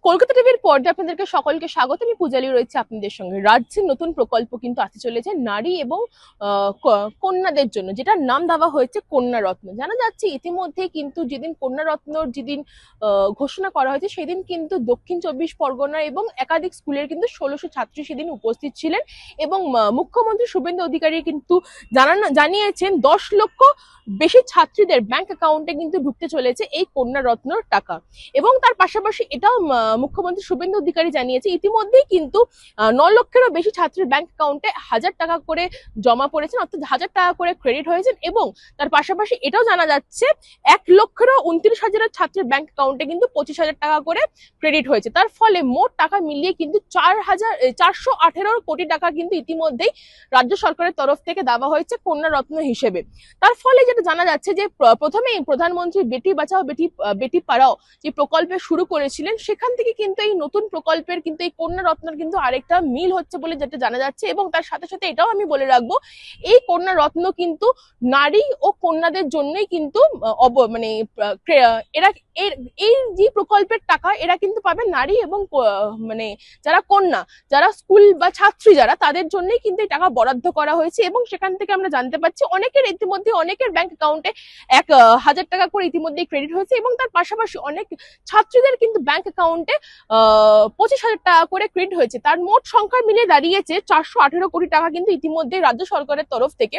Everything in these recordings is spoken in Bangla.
কলকাতা টিভির পর্দায় আপনাদেরকে সকলকে স্বাগত। আমি পূজালি রয়েছে আপনাদের সঙ্গে। রাজ্যের নতুন প্রকল্প কিন্তু আসতে চলেছে নারী এবং কন্যাদের জন্য, যেটার নাম দেওয়া হয়েছে কন্যা রত্ন। জানা যাচ্ছে ইতিমধ্যে কিন্তু যেদিন কন্যা রত্নর যেদিন ঘোষণা করা হয়েছে সেদিন কিন্তু দক্ষিণ চব্বিশ পরগনা এবং একাধিক স্কুলের কিন্তু ১৬০০ ছাত্রী সেদিন উপস্থিত ছিলেন এবং মুখ্যমন্ত্রী শুভেন্দু অধিকারী কিন্তু জানিয়েছেন ১০ লক্ষ বেশি ছাত্রীদের ব্যাংক অ্যাকাউন্টে কিন্তু ঢুকতে চলেছে এই কন্যা রত্নর টাকা। এবং তার পাশাপাশি এটাও মুখ্যমন্ত্রী শুভেন্দু অধিকারী জানিয়েছে ইতিমধ্যেই কিন্তু ৯ লক্ষেরও বেশি ছাত্রীর ব্যাংক অ্যাকাউন্টে ১,০০০ টাকা করে জমা পড়েছেন, অর্থাৎ ১,০০০ টাকা করে ক্রেডিট হয়েছেন। এবং তার পাশাপাশি এটাও জানা যাচ্ছে ১,২৯,০০০ ছাত্রীর ব্যাংক অ্যাকাউন্টে কিন্তু ২৫,০০০ টাকা করে ক্রেডিট হয়েছে। তার ফলে মোট টাকা মিলিয়ে কিন্তু ৪১৮ কোটি টাকা কিন্তু ইতিমধ্যেই রাজ্য সরকারের তরফ থেকে দেওয়া হয়েছে কন্যা রত্ন হিসেবে। তার ফলে যেটা জানা যাচ্ছে যে প্রথমেই প্রধানমন্ত্রী বেটি বাঁচাও বেটি পড়াও যে প্রকল্পে শুরু করেছিলেন, সেখান থেকে কিন্তু এই নতুন প্রকল্পের কিন্তু এই কন্যা রত্নের কিন্তু আরেকটা মিল হচ্ছে বলে যেটা জানা যাচ্ছে। এবং তার সাথে সাথে এটাও আমি বলে রাখবো, এই কন্যা রত্ন কিন্তু নারী ও কন্যাদের জন্যই কিন্তু এরা এই যে প্রকল্পের টাকা এরা কিন্তু পাবে নারী এবং যারা কন্যা, যারা স্কুল বা ছাত্রী যারা, তাদের জন্যই কিন্তু এই টাকা বরাদ্দ করা হয়েছে। এবং সেখান থেকে আমরা জানতে পারছি অনেকের ব্যাংক অ্যাকাউন্টে ১,০০০ টাকা করে ইতিমধ্যে ক্রেডিট হয়েছে। এবং তার পাশাপাশি অনেক ছাত্রীদের কিন্তু ব্যাংক অ্যাকাউন্টে ২৫,০০০ টাকা করে ক্রেডিট হয়েছে। তার মোট সংখ্যা মিলে দাঁড়িয়েছে ৪১৮ কোটি টাকা কিন্তু ইতিমধ্যে রাজ্য সরকারের তরফ থেকে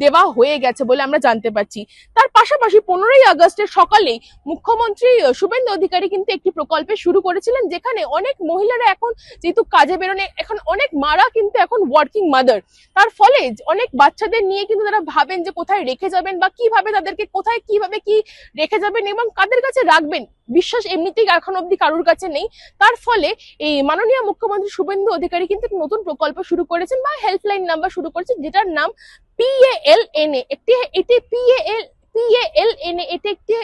দেওয়া হয়ে গেছে বলে আমরা জানতে পারছি। তার পাশাপাশি ১৫ই আগস্টের সকালেই মুখ্যমন্ত্রী শুভেন্দু অধিকারী কিন্তু একটি প্রকল্পে শুরু করেছিলেন, যেখানে অনেক মহিলারা এখন যেহেতু কাজে বেরোনে, এখন অনেক মারা কিন্তু এখন ওয়ার্কিং মাদার। তার ফলে অনেক বাচ্চাদের নিয়ে কিন্তু তারা ভাবেন যে কোথায় রেখে যাবেন বা কিভাবে তাদেরকে কোথায় কিভাবে কি রেখে যাবেন এবং কাদের কাছে রাখবেন, বিশ্বাস এমনিতেই এখন অব্দি কারোর কাছে নেই। তার ফলে এই মাননীয় মুখ্যমন্ত্রী শুভেন্দু অধিকারী কিন্তু নতুন প্রকল্প শুরু করেছেন বা হেল্পলাইন নাম্বার শুরু করেছেন, যেটার নাম PALNA। এটি PALNA এটি একটি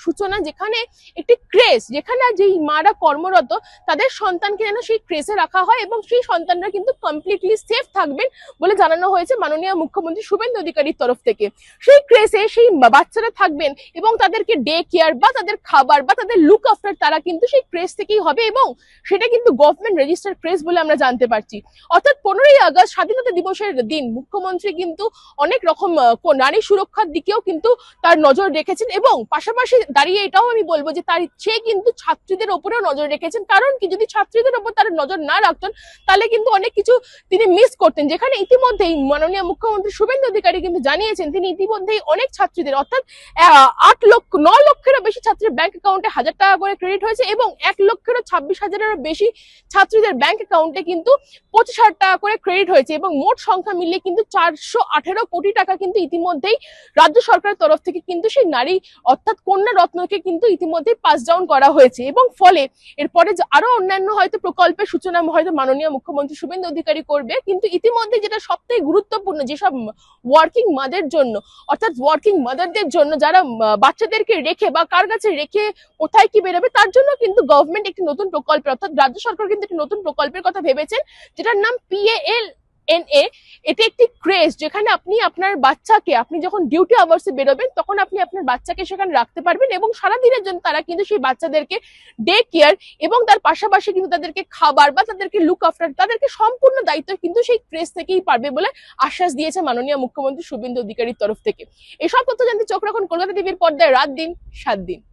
সূচনা, যেখানে একটি ক্রেজ, যেখানে যেই মারা কর্মরত তাদের সন্তানকে যেন সেই ক্রেজে রাখা হয় এবং সেই সন্তানরা কিন্তু কমপ্লিটলি সেফ থাকবেন বলে জানানো হয়েছে মাননীয় মুখ্যমন্ত্রী শুভেন্দু অধিকারীর তরফ থেকে। সেই ক্রেজে সেই বাচ্চারা থাকবেন এবং তাদেরকে ডে কেয়ার বা তাদের খাবার বা তাদের লুক আফটার তারা কিন্তু সেই ক্রেজ থেকেই হবে এবং সেটা কিন্তু গভর্নমেন্ট রেজিস্টার্ড ক্রেজ বলে আমরা জানতে পারছি। অর্থাৎ ১৫ই আগস্ট স্বাধীনতা দিবসের দিন মুখ্যমন্ত্রী কিন্তু অনেক রকম নারী সুরক্ষার দিকেও কিন্তু তার নজর রেখেছেন এবং পাশাপাশি দাঁড়িয়ে এটাও আমি বলবো যে সে কিন্তু ছাত্রীদের ওপরেও নজর রেখেছেন। কারণ কি, যদি ছাত্রীদের ওপর তার নজর না রাখতেন তাহলে কিন্তু অনেক কিছু তিনি মিস করতেন। যেখানে ইতিমধ্যেই মাননীয় মুখ্যমন্ত্রী শুভেন্দু অধিকারী কিন্তু জানিয়েছেন তিনি ইতিমধ্যেই অনেক ছাত্রীদের, অর্থাৎ ৯ লক্ষেরও বেশি ছাত্রীর ব্যাংক অ্যাকাউন্টে ১,০০০ টাকা করে ক্রেডিট হয়েছে এবং ১,২৬,০০০ বেশি ছাত্রীদের ব্যাংক অ্যাকাউন্টে কিন্তু ২৫,০০০ টাকা করে ক্রেডিট হয়েছে এবং মোট সংখ্যা মিলিয়ে কিন্তু ৪১৮ কোটি টাকা কিন্তু ইতিমধ্যেই রাজ্য সরকারের তরফ থেকে কিন্তু সেই নারী অর্থাৎ কন্যা রত্নকে কিন্তু ইতিমধ্যেই পাস ডাউন করা হয়েছে। এবং ফলে এরপরে আরো অন্যান্য হয়তো প্রকল্পের সূচনা হয়তো মাননীয় মুখ্যমন্ত্রী শুভেন্দু অধিকারী করবে, কিন্তু ইতিমধ্যে যেটা সবথেকে গুরুত্বপূর্ণ, যেসব ওয়ার্কিং মাদের জন্য, অর্থাৎ ওয়ার্কিং মাদারদের জন্য যারা বাচ্চাদেরকে রেখে বা কার কাছে রেখে কোথায় কি বেরোবে, তার জন্য কিন্তু গভর্নমেন্ট একটি নতুন প্রকল্প অর্থাৎ রাজ্য সরকার কিন্তু একটি নতুন প্রকল্পের কথা ভেবেছেন, যেটার নাম PALNA। এটি একটি ক্রেজ, যেখানে আপনি আপনার বাচ্চাকে, আপনি যখন ডিউটি আওয়ার্সে বেরোবেন তখন আপনি আপনার বাচ্চাকে সেখানে রাখতে পারবেন এবং সারাদিনের জন্য তারা কিন্তু সেই বাচ্চাদেরকে ডে কেয়ার এবং তার পাশাপাশি কিন্তু তাদেরকে খাবার বা তাদেরকে লুক আফটার, তাদেরকে সম্পূর্ণ দায়িত্ব কিন্তু সেই ক্রেজ থেকেই পারবে বলে আশ্বাস দিয়েছে মাননীয় মুখ্যমন্ত্রী শুভেন্দু অধিকারীর তরফ থেকে। এসব তথ্য জানতে চোখ রাখুন কলকাতা টিভির পর্দায় রাত দিন ৭ দিন।